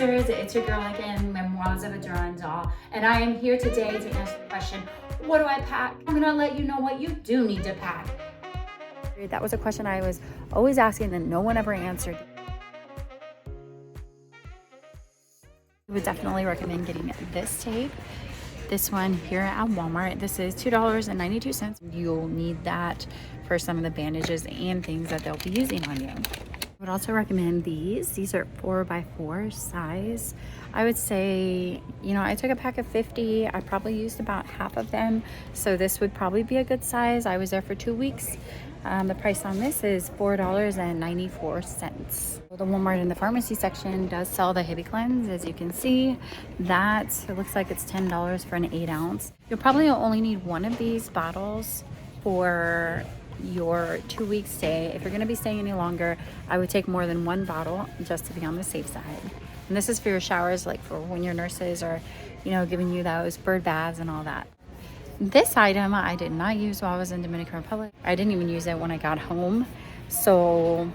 sisters, it's your girl again, Memoirs of a Durandal, and I am here today to answer the question, what do I pack? I'm gonna let you know what you do need to pack. That was a question I was always asking and no one ever answered. I would definitely recommend getting this tape. This one here at Walmart. This is $2.92. You'll need that for some of the bandages and things that they'll be using on you. I would also recommend these. These are 4x4 size. I would say, you know, I took a pack of 50. I probably used about half of them. So this would probably be a good size. I was there for 2 weeks. The price on this is $4.94. The Walmart in the pharmacy section does sell the Heavy Cleanse. As you can see, it looks like it's $10 for an 8 ounce. You'll probably only need one of these bottles for your 2 week stay. If you're going to be staying any longer, I would take more than one bottle just to be on the safe side. And this is for your showers, like for when your nurses are, you know, giving you those bird baths and all that. This item I did not use while I was in Dominican Republic. I didn't even use it when I got home. So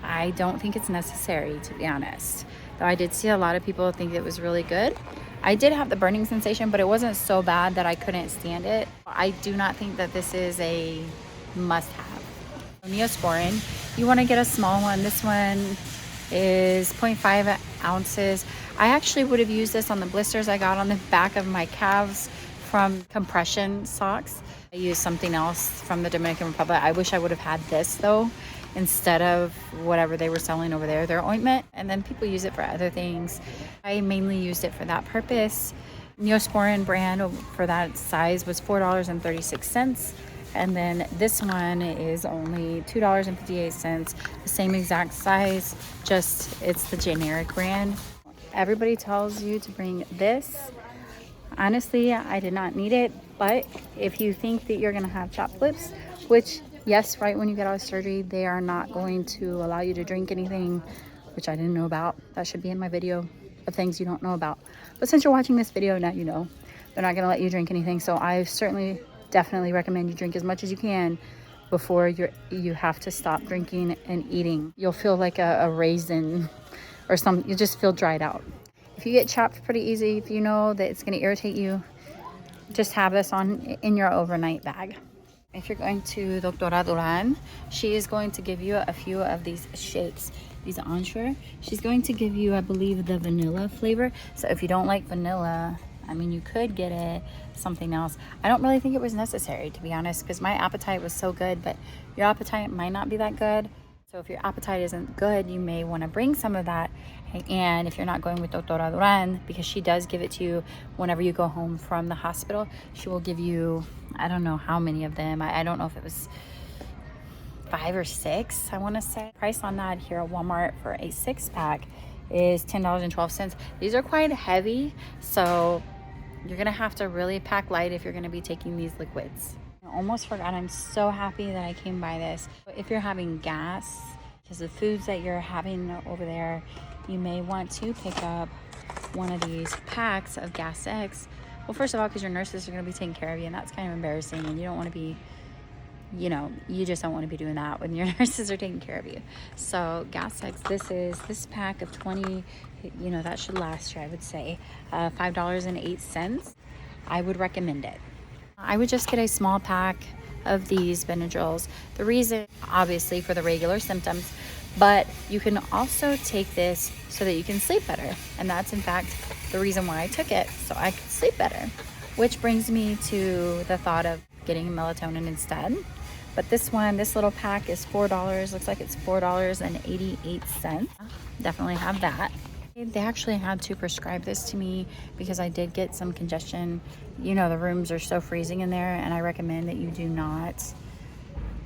I don't think it's necessary, to be honest. Though I did see a lot of people think it was really good. I did have the burning sensation, but it wasn't so bad that I couldn't stand it. I do not think that this is a must-have. Neosporin, you want to get a small one. This one is 0.5 ounces. I actually would have used this on the blisters I got on the back of my calves from compression socks. I used something else from the Dominican Republic. I wish I would have had this though, instead of whatever they were selling over there, their ointment. And then people use it for other things. I mainly used it for that purpose. Neosporin brand for that size was $4.36. And then this one is only $2.58, the same exact size, just it's the generic brand. Everybody tells you to bring this. Honestly, I did not need it, but if you think that you're gonna have chapped lips, which yes, right when you get out of surgery, they are not going to allow you to drink anything, which I didn't know about. That should be in my video of things you don't know about. But since you're watching this video, now you know. They're not gonna let you drink anything, so I certainly definitely recommend you drink as much as you can before you have to stop drinking and eating. You'll feel like a raisin or something. You just feel dried out. If you get chapped pretty easy, if you know that it's going to irritate you, just have this in your overnight bag. If you're going to Doctora Duran, she is going to give you a few of these shakes, these Ensure. She's going to give you, I believe, the vanilla flavor. So if you don't like vanilla, I mean, you could get it something else. I don't really think it was necessary, to be honest, because my appetite was so good, but your appetite might not be that good. So if your appetite isn't good, you may want to bring some of that. And if you're not going with Doctora Duran, because she does give it to you whenever you go home from the hospital, she will give you, I don't know how many of them. I don't know if it was 5 or 6, I want to say. Price on that here at Walmart for a 6-pack is $10.12. These are quite heavy, so you're going to have to really pack light if you're going to be taking these liquids. I almost forgot. I'm so happy that I came by this. If you're having gas, because the foods that you're having over there, you may want to pick up one of these packs of Gas X. Well, first of all, because your nurses are going to be taking care of you, and that's kind of embarrassing, and you don't want to be, you know, you just don't want to be doing that when your nurses are taking care of you. So Gas X, this pack of 20, you know, that should last you, I would say, $5.08. I would recommend it. I would just get a small pack of these Benadryls. The reason, obviously, for the regular symptoms, but you can also take this so that you can sleep better. And that's, in fact, the reason why I took it, so I could sleep better. Which brings me to the thought of getting melatonin instead. But this little pack is $4. Looks like it's $4.88. Definitely have that. They actually had to prescribe this to me because I did get some congestion. You know, the rooms are so freezing in there, and I recommend that you do not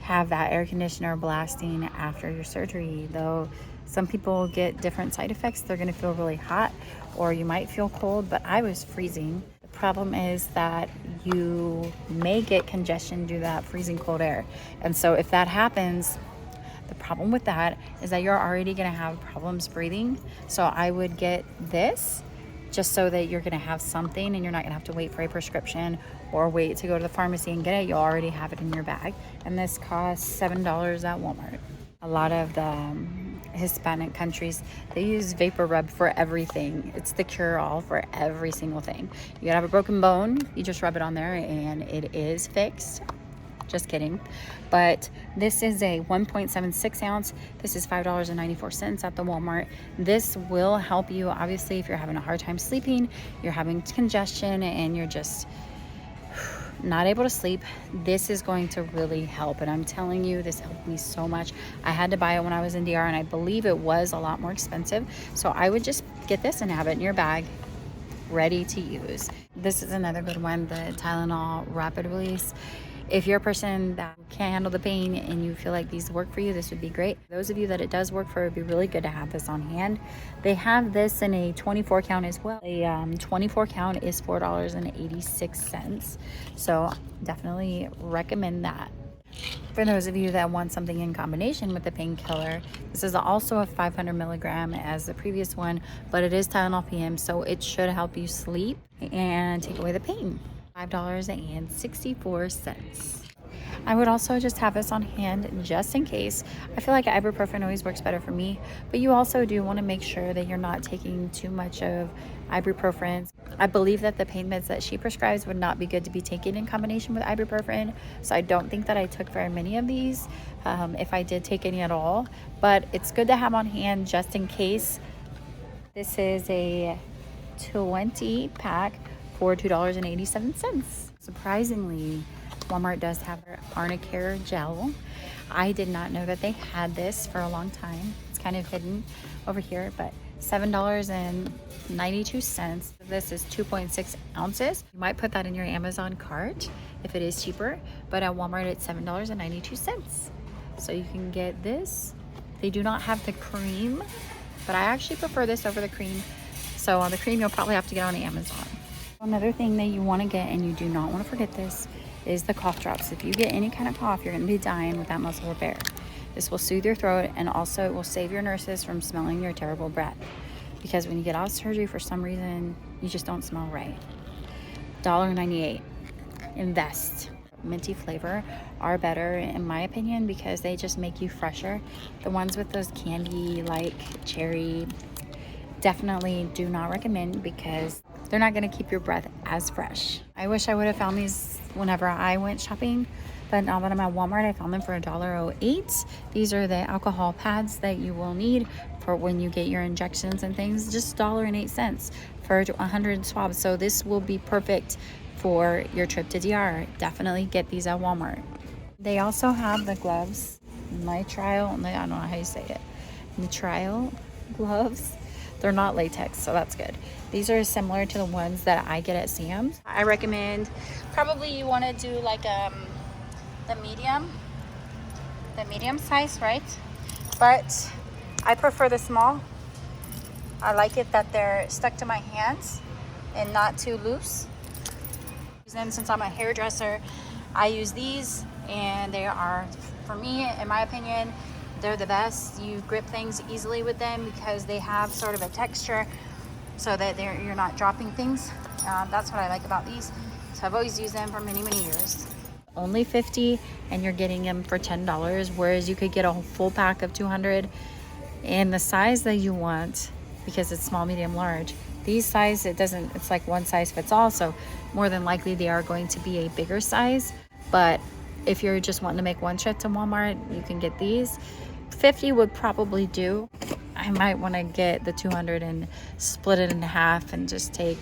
have that air conditioner blasting after your surgery. Though some people get different side effects. They're going to feel really hot, or you might feel cold, but I was freezing. The problem is that you may get congestion due to that freezing cold air. And so if that happens, the problem with that is that you're already going to have problems breathing. So I would get this just so that you're going to have something and you're not going to have to wait for a prescription or wait to go to the pharmacy and get it. You'll already have it in your bag. And this costs $7 at Walmart. A lot of the Hispanic countries, they use vapor rub for everything. It's the cure-all for every single thing. You gotta have a broken bone, you just rub it on there and it is fixed. Just kidding. But this is a 1.76 ounce. This is $5.94 at the Walmart. This will help you, obviously, if you're having a hard time sleeping, you're having congestion, and you're just not able to sleep. This is going to really help, and I'm telling you, this helped me so much. I had to buy it when I was in DR, and I believe it was a lot more expensive, so I would just get this and have it in your bag ready to use. This is another good one, the Tylenol rapid release. If you're a person that can't handle the pain and you feel like these work for you, this would be great. Those of you that it does work for, it would be really good to have this on hand. They have this in a 24 count as well. A 24 count is $4.86. So definitely recommend that. For those of you that want something in combination with the painkiller, this is also a 500 milligram as the previous one, but it is Tylenol PM, so it should help you sleep and take away the pain. $5.64. I would also just have this on hand just in case. I feel like ibuprofen always works better for me, but you also do want to make sure that you're not taking too much of ibuprofen. I believe that the pain meds that she prescribes would not be good to be taken in combination with ibuprofen, so I don't think that I took very many of these, if I did take any at all, but it's good to have on hand just in case. This is a 20 pack for $2.87. Surprisingly, Walmart does have their Arnicare gel. I did not know that they had this for a long time. It's kind of hidden over here, but $7.92. This is 2.6 ounces. You might put that in your Amazon cart if it is cheaper, but at Walmart it's $7.92. So you can get this. They do not have the cream, but I actually prefer this over the cream. So on the cream, you'll probably have to get on Amazon. Another thing that you want to get, and you do not want to forget this, is the cough drops. If you get any kind of cough, you're going to be dying with that muscle repair. This will soothe your throat, and also it will save your nurses from smelling your terrible breath. Because when you get out of surgery, for some reason, you just don't smell right. $1.98. Invest. Minty flavor are better in my opinion because they just make you fresher. The ones with those candy like cherry, definitely do not recommend because they're not going to keep your breath as fresh. I wish I would have found these whenever I went shopping, but now that I'm at Walmart, I found them for $1.08. These are the alcohol pads that you will need for when you get your injections and things. Just $1.08 for 100 swabs. So this will be perfect for your trip to DR. Definitely get these at Walmart. They also have the gloves, nitrile, I don't know how you say it, nitrile gloves. They're not latex, so that's good. These are similar to the ones that I get at Sam's. I recommend, probably you want to do like the medium size, right? But I prefer the small. I like it that they're stuck to my hands and not too loose. And since I'm a hairdresser, I use these, and they are, for me, in my opinion, they're the best. You grip things easily with them because they have sort of a texture so that you're not dropping things. That's what I like about these. So I've always used them for many, many years. Only $50 and you're getting them for $10, whereas you could get a full pack of 200 in the size that you want because it's small, medium, large. These size, it's like one size fits all, so more than likely they are going to be a bigger size. But if you're just wanting to make one trip to Walmart, you can get these. 50 would probably do. I might want to get the 200 and split it in half and just take,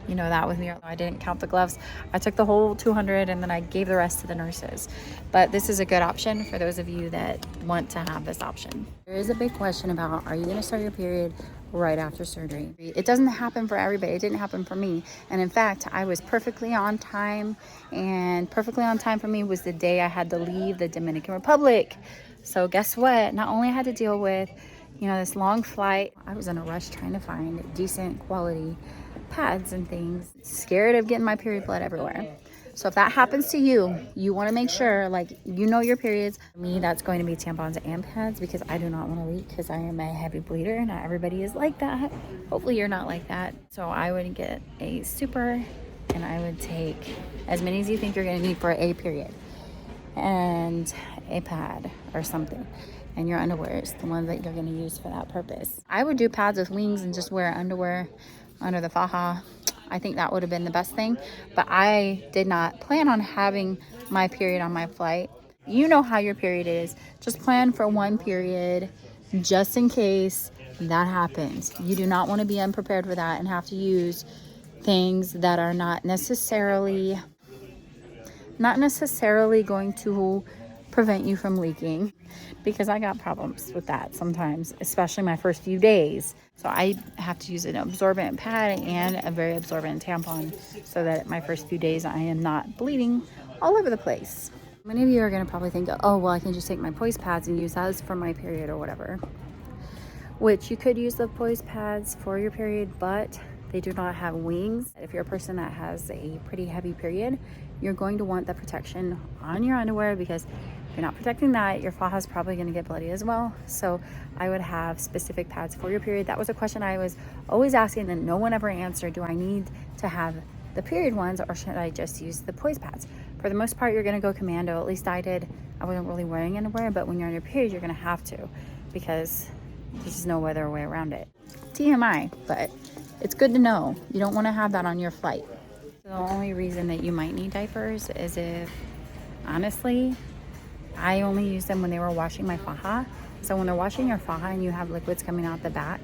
that with me. I didn't count the gloves. I took the whole 200 and then I gave the rest to the nurses. But this is a good option for those of you that want to have this option. There is a big question about, are you going to start your period right after surgery? It doesn't happen for everybody. It didn't happen for me. And in fact, I was perfectly on time, and perfectly on time for me was the day I had to leave the Dominican Republic. So guess what? Not only I had to deal with, this long flight, I was in a rush trying to find decent quality pads and things, scared of getting my period blood everywhere. So if that happens to you, you want to make sure, your periods. For me, that's going to be tampons and pads because I do not want to leak because I am a heavy bleeder. Not everybody is like that. Hopefully you're not like that. So I would get a super, and I would take as many as you think you're going to need for a period and a pad or something. and your underwear is the one that you're going to use for that purpose. I would do pads with wings and just wear underwear under the faja. I think that would have been the best thing, but I did not plan on having my period on my flight. You know how your period is. Just plan for one period just in case that happens. You do not want to be unprepared for that and have to use things that are not necessarily going to prevent you from leaking, because I got problems with that sometimes, especially my first few days. So I have to use an absorbent pad and a very absorbent tampon so that my first few days I am not bleeding all over the place. Many of you are going to probably think, oh, well, I can just take my poise pads and use those for my period or whatever, which you could use the poise pads for your period, but they do not have wings. If you're a person that has a pretty heavy period, you're going to want the protection on your underwear, because if you're not protecting that, your faja is probably going to get bloody as well. So I would have specific pads for your period. That was a question I was always asking and no one ever answered. Do I need to have the period ones, or should I just use the poise pads? For the most part, you're going to go commando. At least I did. I wasn't really wearing underwear, but when you're on your period, you're going to have to, because there's just no other way around it. TMI, but it's good to know. You don't want to have that on your flight. The only reason that you might need diapers is if, honestly, I only use them when they were washing my faja. So when they're washing your faja and you have liquids coming out the back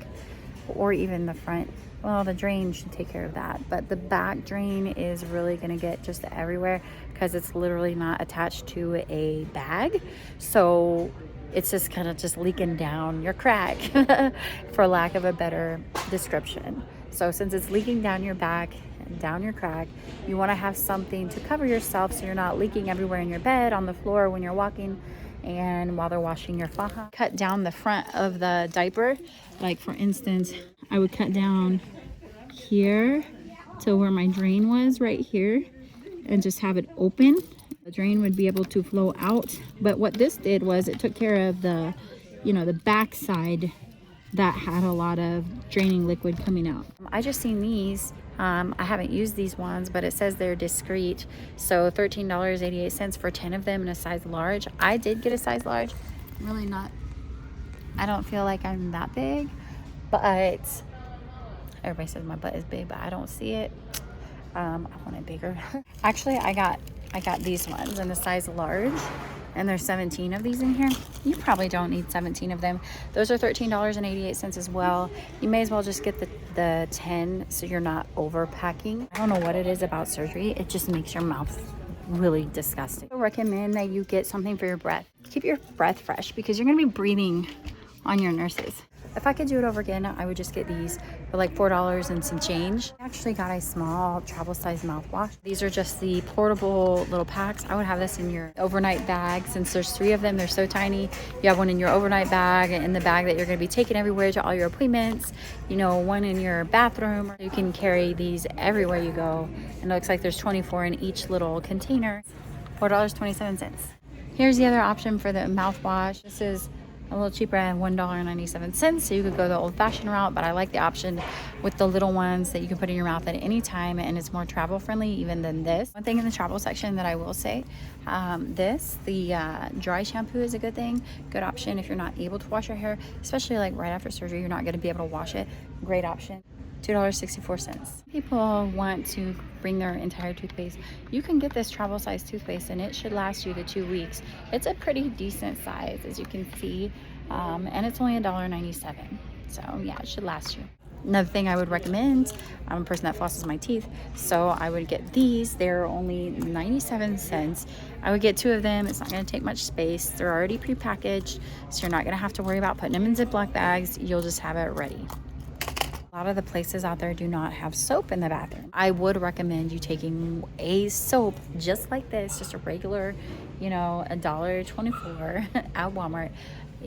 or even the front, well, the drain should take care of that. But the back drain is really going to get just everywhere because it's literally not attached to a bag. So it's just kind of just leaking down your crack, for lack of a better description. So since it's leaking down your back and down your crack, you want to have something to cover yourself so you're not leaking everywhere in your bed, on the floor when you're walking, and while they're washing your faja. Cut down the front of the diaper. Like for instance, I would cut down here to where my drain was, right here, and just have it open. The drain would be able to flow out. But what this did was it took care of the, the back side that had a lot of draining liquid coming out. I just seen these. I haven't used these ones, but it says they're discreet. So $13.88 for 10 of them in a size large. I did get a size large. I'm really not, I don't feel like I'm that big, but everybody says my butt is big, but I don't see it. I want it bigger. Actually, I got these ones in a size large, and there's 17 of these in here. You probably don't need 17 of them. Those are $13.88 as well. You may as well just get the 10 so you're not overpacking. I don't know what it is about surgery. It just makes your mouth really disgusting. I recommend that you get something for your breath. Keep your breath fresh because you're gonna be breathing on your nurses. If I could do it over again, I would just get these for like $4 and some change. I actually got a small travel size mouthwash. These are just the portable little packs. I would have this in your overnight bag. Since there's 3 of them, they're so tiny. You have one in your overnight bag, in the bag that you're gonna be taking everywhere to all your appointments, one in your bathroom. You can carry these everywhere you go. And it looks like there's 24 in each little container. $4.27. Here's the other option for the mouthwash. This is a little cheaper at $1.97, so you could go the old-fashioned route, but I like the option with the little ones that you can put in your mouth at any time, and it's more travel friendly even than this. One thing in the travel section that I will say, the dry shampoo is a good thing, good option if you're not able to wash your hair, especially like right after surgery. You're not going to be able to wash it. Great option. $2.64. People want to bring their entire toothpaste. You can get this travel size toothpaste and it should last you the 2 weeks. It's a pretty decent size, as you can see, and it's only $1.97. So yeah, it should last you. Another thing I would recommend, I'm a person that flosses my teeth, so I would get these. They're only 97 cents. I would get 2 of them. It's not going to take much space. They're already pre-packaged, so you're not going to have to worry about putting them in Ziploc bags. You'll just have it ready. A lot of the places out there do not have soap in the bathroom. I would recommend you taking a soap just like this, just a regular, $1.24 at Walmart,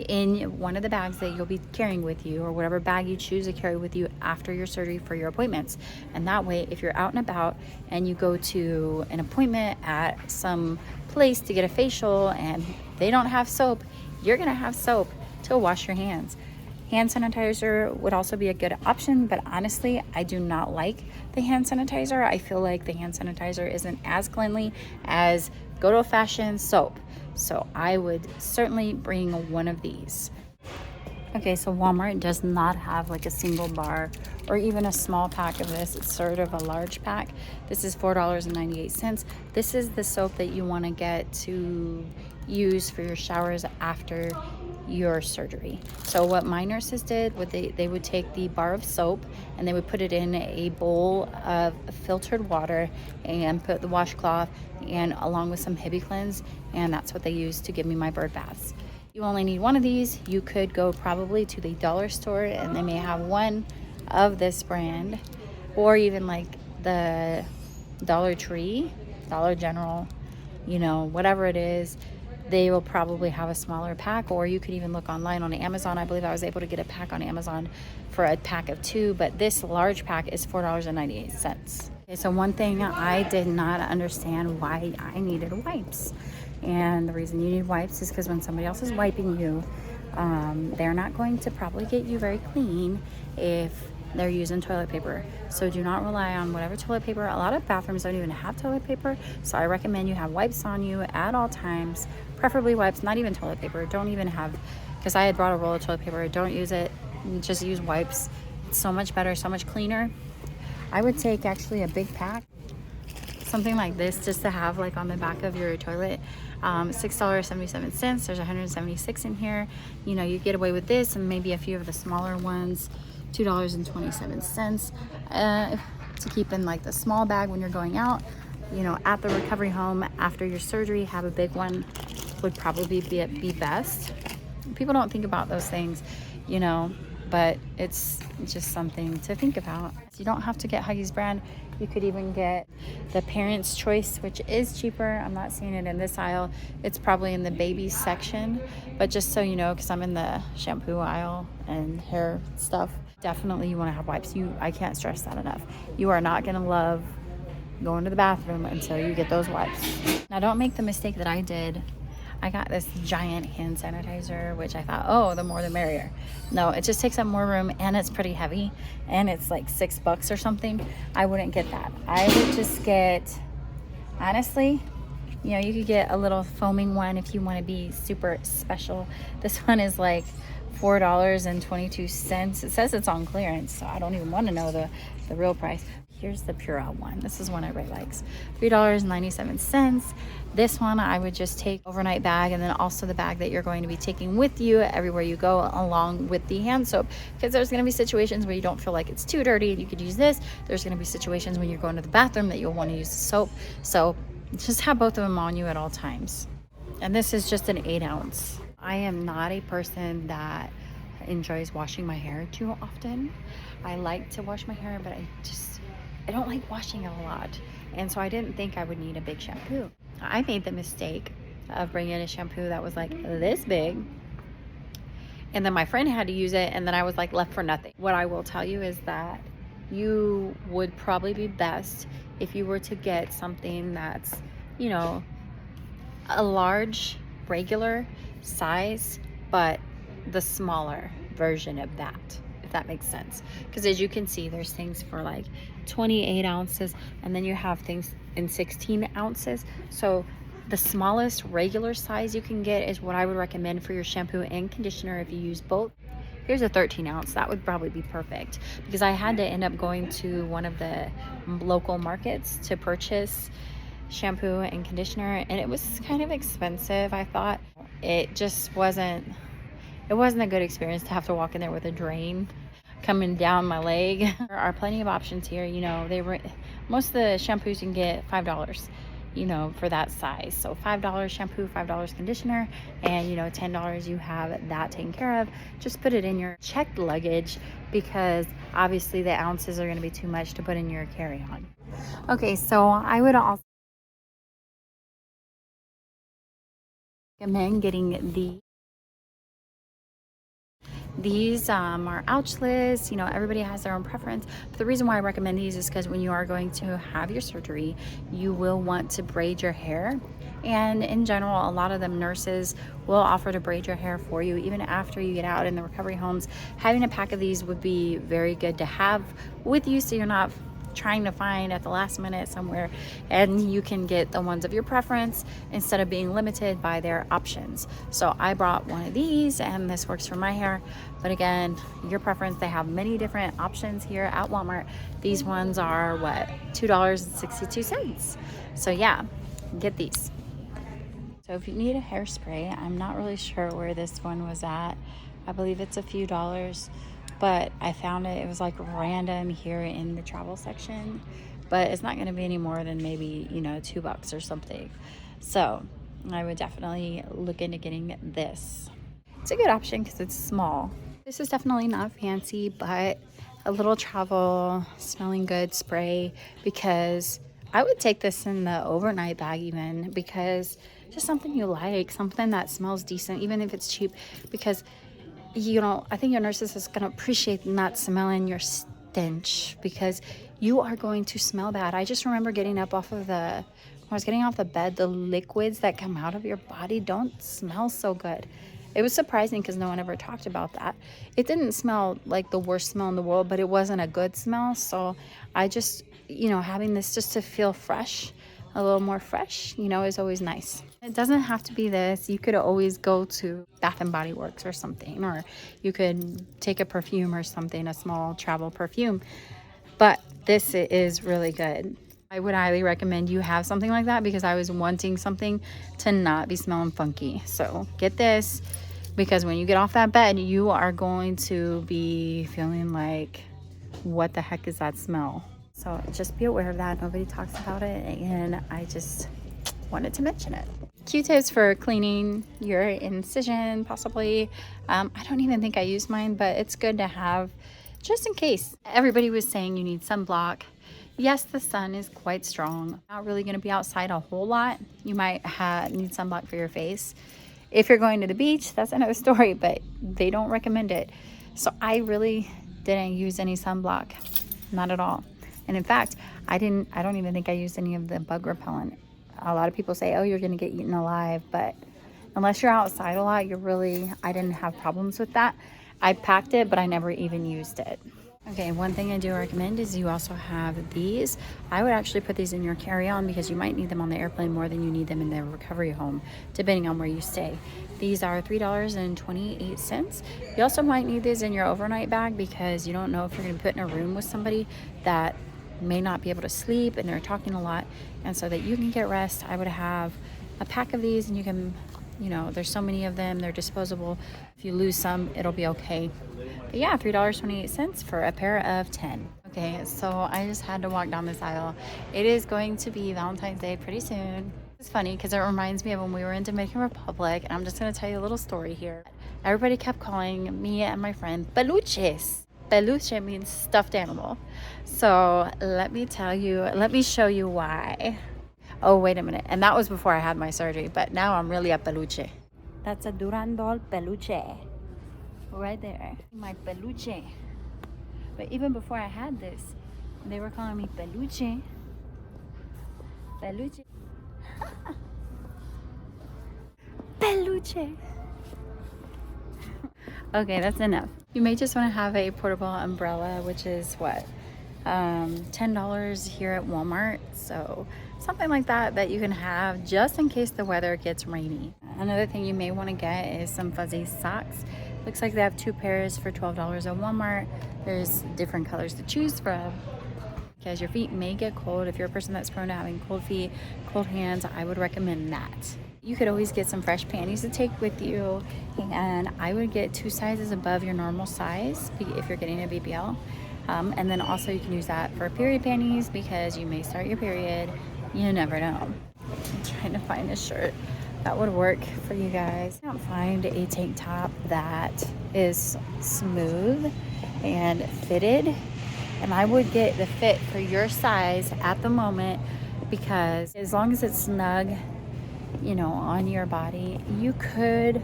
in one of the bags that you'll be carrying with you, or whatever bag you choose to carry with you after your surgery for your appointments. And that way, if you're out and about and you go to an appointment at some place to get a facial and they don't have soap, you're gonna have soap to wash your hands. Hand sanitizer would also be a good option, but honestly, I do not like the hand sanitizer. I feel like the hand sanitizer isn't as cleanly as go to a fashion soap. So I would certainly bring one of these. Okay, so Walmart does not have like a single bar or even a small pack of this. It's sort of a large pack. This is $4.98. This is the soap that you want to get to use for your showers after your surgery. So what my nurses did, they would take the bar of soap and they would put it in a bowl of filtered water and put the washcloth and along with some Hibiclens, and that's what they used to give me my bird baths. You only need one of these. You could go probably to the dollar store and they may have one of this brand, or even like the Dollar Tree, Dollar General, you know, whatever it is, they will probably have a smaller pack. Or you could even look online on Amazon. I believe I was able to get a pack on Amazon for a pack of 2, but this large pack is $4.98. Okay, so one thing I did not understand why I needed wipes. And the reason you need wipes is because when somebody else is wiping you, they're not going to probably get you very clean if they're using toilet paper. So do not rely on whatever toilet paper. A lot of bathrooms don't even have toilet paper, so I recommend you have wipes on you at all times, preferably wipes, not even toilet paper. Don't even have, because I had brought a roll of toilet paper. Don't use it, just use wipes. It's so much better, so much cleaner. I would take actually a big pack, something like this, just to have like on the back of your toilet. $6.77. There's 176 in here. You know, you get away with this and maybe a few of the smaller ones. $2.27 to keep in like the small bag when you're going out. You know, at the recovery home after your surgery, have a big one would probably be best. People don't think about those things, you know, but it's just something to think about. You don't have to get Huggies brand. You could even get the Parents' Choice, which is cheaper. I'm not seeing it in this aisle. It's probably in the baby section, but just so you know, because I'm in the shampoo aisle and hair stuff, definitely you want to have wipes. I can't stress that enough. You are not going to love going to the bathroom until you get those wipes. Now, don't make the mistake that I did. I got this giant hand sanitizer, which I thought, oh, the more the merrier. No, it just takes up more room and it's pretty heavy and it's like $6 or something. I wouldn't get that. I would just get, honestly, you know, you could get a little foaming one if you want to be super special. This one is like $4.22. It says it's on clearance, so I don't even want to know the real price. Here's the Purell one. This is one everybody likes. $3.97. This one I would just take overnight bag, and then also the bag that you're going to be taking with you everywhere you go, along with the hand soap, because there's going to be situations where you don't feel like it's too dirty and you could use this. There's going to be situations when you're going to the bathroom that you'll want to use the soap. So just have both of them on you at all times. And this is just an 8 ounce. I am not a person that enjoys washing my hair too often. I like to wash my hair, but I don't like washing it a lot. And so I didn't think I would need a big shampoo. I made the mistake of bringing a shampoo that was like this big. And then my friend had to use it, and then I was like left for nothing. What I will tell you is that you would probably be best if you were to get something that's, you know, a large regular size, but the smaller version of that, if that makes sense. Because as you can see, there's things for like 28 ounces, and then you have things in 16 ounces. So the smallest regular size you can get is what I would recommend for your shampoo and conditioner if you use both. Here's a 13 ounce. That would probably be perfect, because I had to end up going to one of the local markets to purchase shampoo and conditioner, and it was kind of expensive. I thought it just wasn't a good experience to have to walk in there with a drain coming down my leg. There are plenty of options here. You know, most of the shampoos you can get $5, you know, for that size. So $5 shampoo, $5 conditioner, and you know, $10 you have that taken care of. Just put it in your checked luggage, because obviously the ounces are going to be too much to put in your carry-on. Okay, so I would also recommend getting these are ouchless. You know, everybody has their own preference, but the reason why I recommend these is because when you are going to have your surgery, you will want to braid your hair, and in general, a lot of them nurses will offer to braid your hair for you even after you get out in the recovery homes. Having a pack of these would be very good to have with you, so you're not trying to find at the last minute somewhere, and you can get the ones of your preference instead of being limited by their options. So I brought one of these, and this works for my hair. But again, your preference. They have many different options here at Walmart. These ones are what, $2.62. So yeah, get these. So if you need a hairspray, I'm not really sure where this one was at. I believe it's a few dollars, but I found it. It was like random here in the travel section, but it's not going to be any more than maybe, you know, $2 or something. So I would definitely look into getting this. It's a good option because it's small. This is definitely not fancy, but a little travel smelling good spray, because I would take this in the overnight bag even, because just something you like, something that smells decent, even if it's cheap, because you know, I think your nurses is going to appreciate not smelling your stench, because you are going to smell bad. I just remember getting up off of when I was getting off the bed, the liquids that come out of your body don't smell so good. It was surprising because no one ever talked about that. It didn't smell like the worst smell in the world, but it wasn't a good smell. So I just, you know, having this just to feel fresh, a little more fresh, you know, is always nice. It doesn't have to be this. You could always go to Bath and Body Works or something, or you could take a perfume or something, a small travel perfume. But this is really good. I would highly recommend you have something like that, because I was wanting something to not be smelling funky. So get this, because when you get off that bed, you are going to be feeling like, what the heck is that smell? So just be aware of that. Nobody talks about it, and I just wanted to mention it. Q-tips for cleaning your incision, possibly. I don't even think I used mine, but it's good to have just in case. Everybody was saying you need sunblock. Yes, the sun is quite strong. Not really going to be outside a whole lot. You might need sunblock for your face. If you're going to the beach, that's another story, but they don't recommend it. So I really didn't use any sunblock, not at all. And in fact, I don't even think I used any of the bug repellent. A lot of people say, oh, you're going to get eaten alive, but unless you're outside a lot, I didn't have problems with that. I packed it, but I never even used it. Okay, one thing I do recommend is you also have these. I would actually put these in your carry-on, because you might need them on the airplane more than you need them in the recovery home, depending on where you stay. These are $3.28. You also might need these in your overnight bag, because you don't know if you're going to be put in a room with somebody that may not be able to sleep and they're talking a lot. And so that you can get rest, I would have a pack of these, and you can, you know, there's so many of them, they're disposable. If you lose some, it'll be okay. But yeah, $3.28 for a pair of 10. Okay, so I just had to walk down this aisle. It is going to be Valentine's Day pretty soon. It's funny because it reminds me of when we were in Dominican Republic, and I'm just going to tell you a little story here. Everybody kept calling me and my friend peluches. Peluche means stuffed animal. So let me show you why. Oh, wait a minute. And that was before I had my surgery, but now I'm really a peluche. That's a Durandal peluche. Right there. My peluche. But even before I had this, they were calling me peluche. Peluche. Peluche. Okay, that's enough. You may just want to have a portable umbrella, which is what? $10 here at Walmart. So something like that you can have just in case the weather gets rainy. Another thing you may want to get is some fuzzy socks. Looks like they have 2 pairs for $12 at Walmart. There's different colors to choose from, because your feet may get cold. If you're a person that's prone to having cold feet, cold hands, I would recommend that. You could always get some fresh panties to take with you, and I would get 2 sizes above your normal size if you're getting a BBL. And then also you can use that for period panties, because you may start your period. You never know. I'm trying to find a shirt that would work for you guys. I can't find a tank top that is smooth and fitted, and I would get the fit for your size at the moment, because as long as it's snug, you know, on your body, you could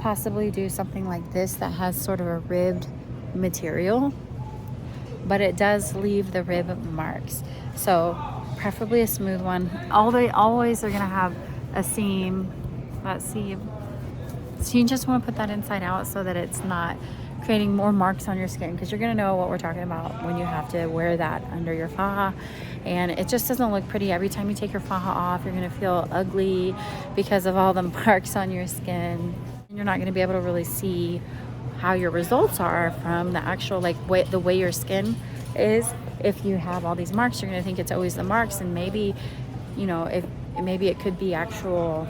possibly do something like this that has sort of a ribbed material, but it does leave the rib marks. So preferably a smooth one. Always are gonna have a seam, that seam. So you just want to put that inside out so that it's not creating more marks on your skin, because you're gonna know what we're talking about when you have to wear that under your faja, and it just doesn't look pretty. Every time you take your faja off, you're gonna feel ugly because of all the marks on your skin. You're not gonna be able to really see how your results are from the actual the way your skin is. If you have all these marks, you're gonna think it's always the marks, and maybe, you know, if maybe it could be actual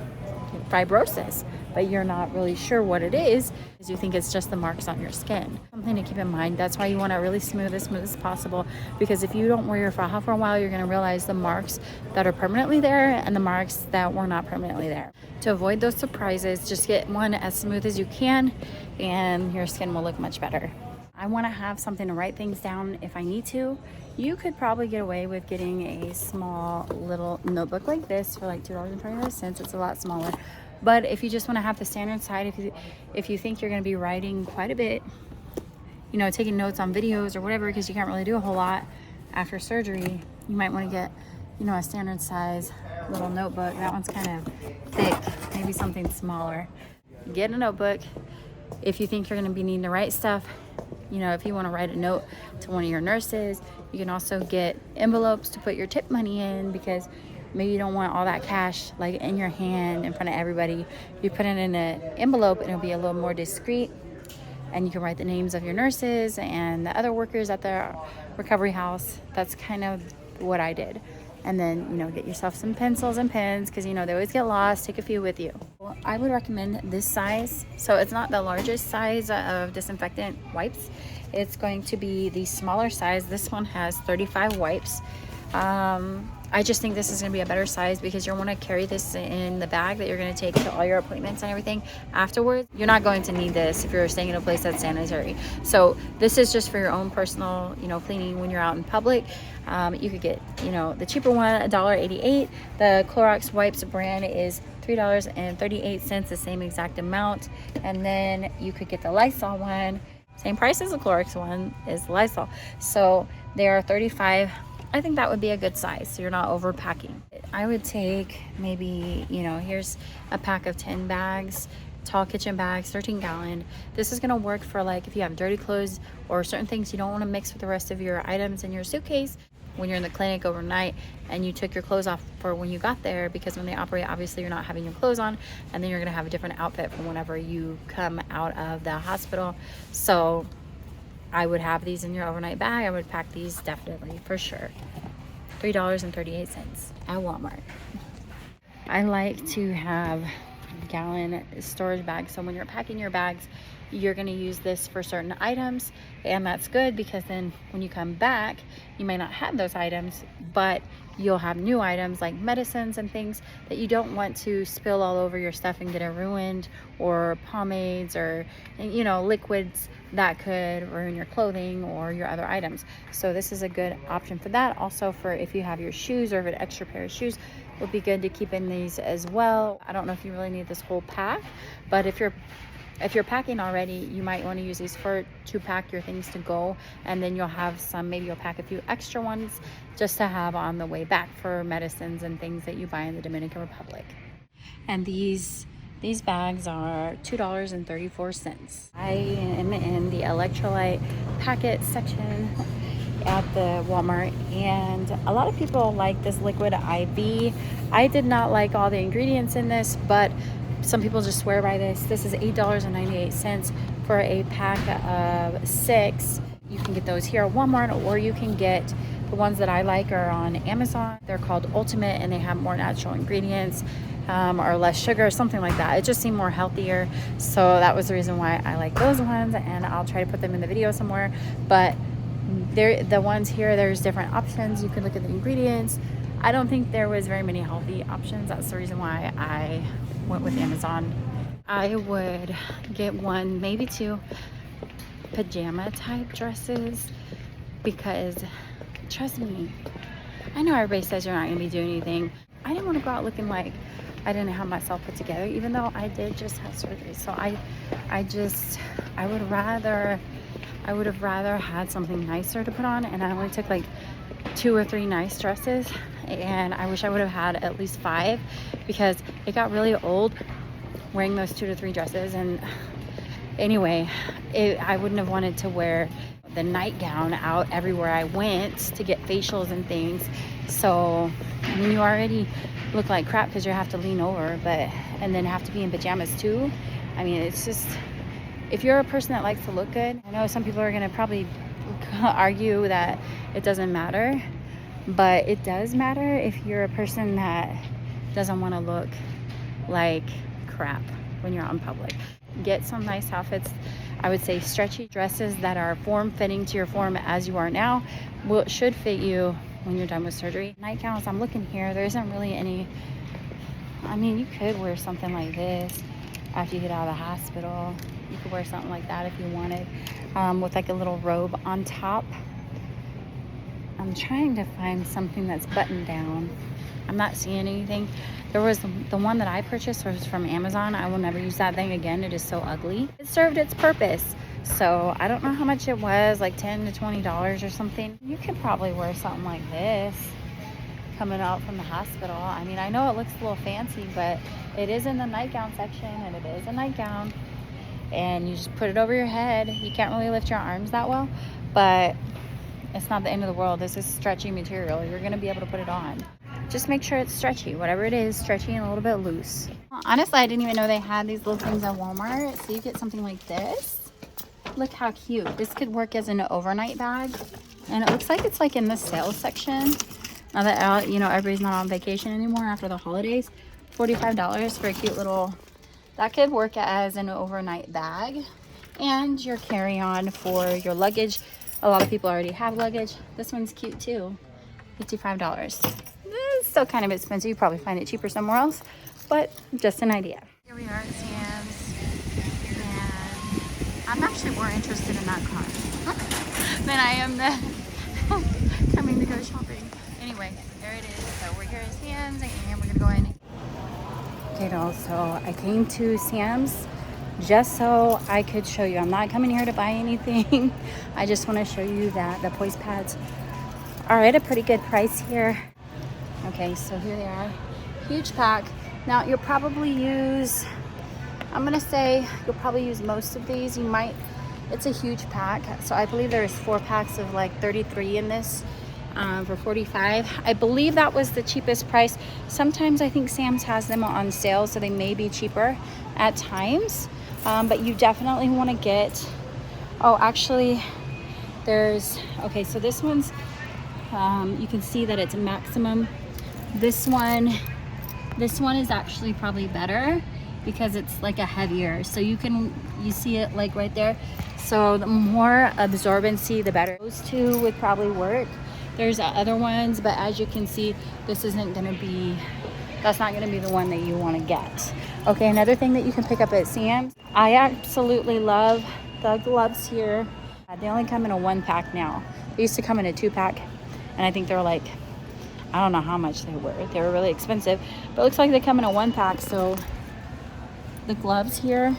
fibrosis, but you're not really sure what it is because you think it's just the marks on your skin. Something to keep in mind. That's why you want to really smooth as possible, because if you don't wear your faja for a while, you're going to realize the marks that are permanently there and the marks that were not permanently there. To avoid those surprises, just get one as smooth as you can and your skin will look much better. I want to have something to write things down if I need to. You could probably get away with getting a small little notebook like this for like $2.25. It's a lot smaller. But if you just want to have the standard side, if you think you're going to be writing quite a bit, you know, taking notes on videos or whatever, because you can't really do a whole lot after surgery, you might want to get, you know, a standard size little notebook. That one's kind of thick, maybe something smaller. Get a notebook. If you think you're going to be needing to write stuff, you know, if you want to write a note to one of your nurses, you can also get envelopes to put your tip money in, because maybe you don't want all that cash like in your hand in front of everybody. You put it in an envelope and it'll be a little more discreet, and you can write the names of your nurses and the other workers at the recovery house. That's kind of what I did. And then, you know, get yourself some pencils and pens, because, you know, they always get lost. Take a few with you. Well, I would recommend this size. So it's not the largest size of disinfectant wipes. It's going to be the smaller size. This one has 35 wipes. I just think this is going to be a better size, because you're going to carry this in the bag that you're going to take to all your appointments and everything afterwards. You're not going to need this if you're staying in a place that's sanitary. So this is just for your own personal, you know, cleaning when you're out in public. You could get, you know, the cheaper one, $1.88. The Clorox wipes brand is $3.38, the same exact amount. And then you could get the Lysol one, same price as the Clorox one is Lysol. So they are 35. I think that would be a good size, so you're not overpacking. I would take maybe, you know, here's a pack of 10 bags, tall kitchen bags, 13-gallon. This is gonna work for like if you have dirty clothes or certain things you don't want to mix with the rest of your items in your suitcase when you're in the clinic overnight and you took your clothes off for when you got there, because when they operate, obviously you're not having your clothes on, and then you're gonna have a different outfit from whenever you come out of the hospital. So I would have these in your overnight bag. I would pack these definitely, for sure. $3.38 at Walmart. I like to have gallon storage bags. So when you're packing your bags, you're going to use this for certain items, and that's good, because then when you come back, you may not have those items, but you'll have new items like medicines and things that you don't want to spill all over your stuff and get it ruined, or pomades, or, you know, liquids that could ruin your clothing or your other items. So this is a good option for that. Also, for if you have your shoes or if an extra pair of shoes, it would be good to keep in these as well. I don't know if you really need this whole pack, but if you're packing already, you might want to use these to pack your things to go, and then you'll have some, maybe you'll pack a few extra ones just to have on the way back for medicines and things that you buy in the Dominican Republic. And these bags are $2.34. I am in the electrolyte packet section at the Walmart, and a lot of people like this LiQWYD IV. I did not like all the ingredients in this, but some people just swear by this. This is $8.98 for a pack of 6. You can get those here at Walmart, or you can get the ones that I like are on Amazon. They're called Ultimate, and they have more natural ingredients, or less sugar, something like that. It just seemed more healthier, so that was the reason why I like those ones, and I'll try to put them in the video somewhere. But the ones here, there's different options. You can look at the ingredients. I don't think there was very many healthy options. That's the reason why I went with Amazon. I would get one, maybe 2 pajama type dresses, because trust me, I know everybody says you're not going to be doing anything. I didn't want to go out looking like I didn't have myself put together, even though I did just have surgery. So I would have rather had something nicer to put on, and I only took like 2 or 3 nice dresses, and I wish I would have had at least 5, because it got really old wearing those 2 to 3 dresses, and Anyway, I wouldn't have wanted to wear the nightgown out everywhere I went to get facials and things. So, I mean, you already look like crap because you have to lean over, and then have to be in pajamas too. I mean, it's just, if you're a person that likes to look good, I know some people are gonna probably argue that it doesn't matter, but it does matter if you're a person that doesn't want to look like crap when you're out in public. Get some nice outfits. I would say stretchy dresses that are form-fitting to your form as you are now should fit you when you're done with surgery. Nightgowns, I'm looking here, there isn't really any. I mean, you could wear something like this after you get out of the hospital. You could wear something like that if you wanted, with like a little robe on top. I'm trying to find something that's buttoned down. I'm not seeing anything. There was the one that I purchased was from Amazon. I will never use that thing again. It is so ugly. It served its purpose. So I don't know how much it was, like $10 to $20 or something. You could probably wear something like this coming out from the hospital. I mean, I know it looks a little fancy, but it is in the nightgown section, and it is a nightgown. And you just put it over your head. You can't really lift your arms that well, but it's not the end of the world. This is stretchy material. You're gonna be able to put it on. Just make sure it's stretchy, whatever it is, stretchy and a little bit loose. Honestly, I didn't even know they had these little things at Walmart. So you get something like this. Look how cute. This could work as an overnight bag. And it looks like it's like in the sales section. Now that, you know, everybody's not on vacation anymore after the holidays. $45 for a cute little, that could work as an overnight bag. And your carry-on for your luggage. A lot of people already have luggage. This one's cute too. $55. It's still kind of expensive. You probably find it cheaper somewhere else, but just an idea. Here we are at Sam's, and I'm actually more interested in that car than I am the coming to go shopping. Anyway, there it is. So we're here at Sam's, and we're gonna go in. Okay, y'all. So I came to Sam's just so I could show you. I'm not coming here to buy anything. I just want to show you that the poise pads are at a pretty good price here. Okay, so here they are. Huge pack. Now you'll probably use, I'm gonna say you'll probably use most of these. You might, it's a huge pack. So I believe there's 4 packs of like 33 in this for $45. I believe that was the cheapest price. Sometimes I think Sam's has them on sale, so they may be cheaper at times. But you definitely want to get, oh, actually there's, okay, so this one's, you can see that it's maximum. This one is actually probably better because it's like a heavier, so you see it like right there. So the more absorbency, the better. Those two would probably work. There's other ones, but as you can see, this isn't gonna be, that's not gonna be the one that you wanna get. Okay, another thing that you can pick up at Sam's, I absolutely love the gloves here. They only come in a 1-pack now. They used to come in a 2-pack, and I think they're like, I don't know how much they were. They were really expensive, but it looks like they come in a 1-pack. So the gloves here,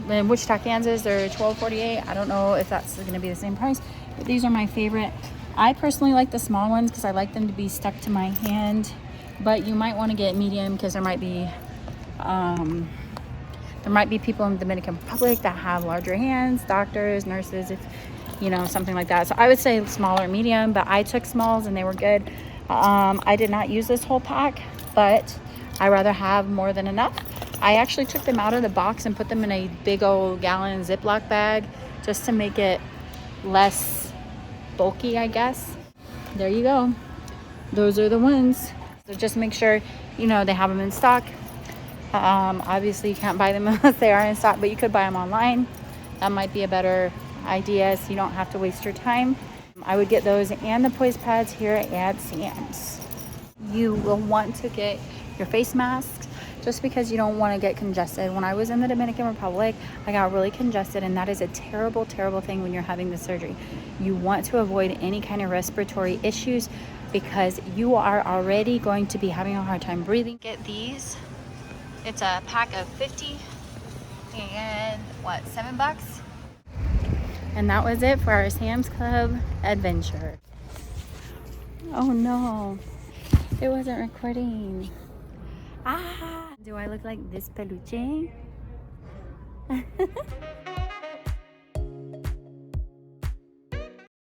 in Wichita, Kansas, they're $12.48. I don't know if that's gonna be the same price, but these are my favorite. I personally like the small ones because I like them to be stuck to my hand, but you might want to get medium because there might be people in the Dominican Republic that have larger hands, doctors, nurses, if you know, something like that. So I would say small or medium, but I took smalls and they were good. I did not use this whole pack, but I rather have more than enough. I actually took them out of the box and put them in a big old gallon Ziploc bag just to make it less bulky, I guess. There you go. Those are the ones. So just make sure, you know, they have them in stock. Obviously you can't buy them unless they are in stock, but you could buy them online. That might be a better idea so you don't have to waste your time. I would get those and the poise pads here at Sam's. You will want to get your face masks just because you don't want to get congested. When I was in the Dominican Republic, I got really congested, and that is a terrible, terrible thing when you're having the surgery. You want to avoid any kind of respiratory issues because you are already going to be having a hard time breathing. Get these. It's a pack of 50 and what, $7? And that was it for our Sam's Club adventure. Oh no, it wasn't recording. Ah, do I look like this peluche?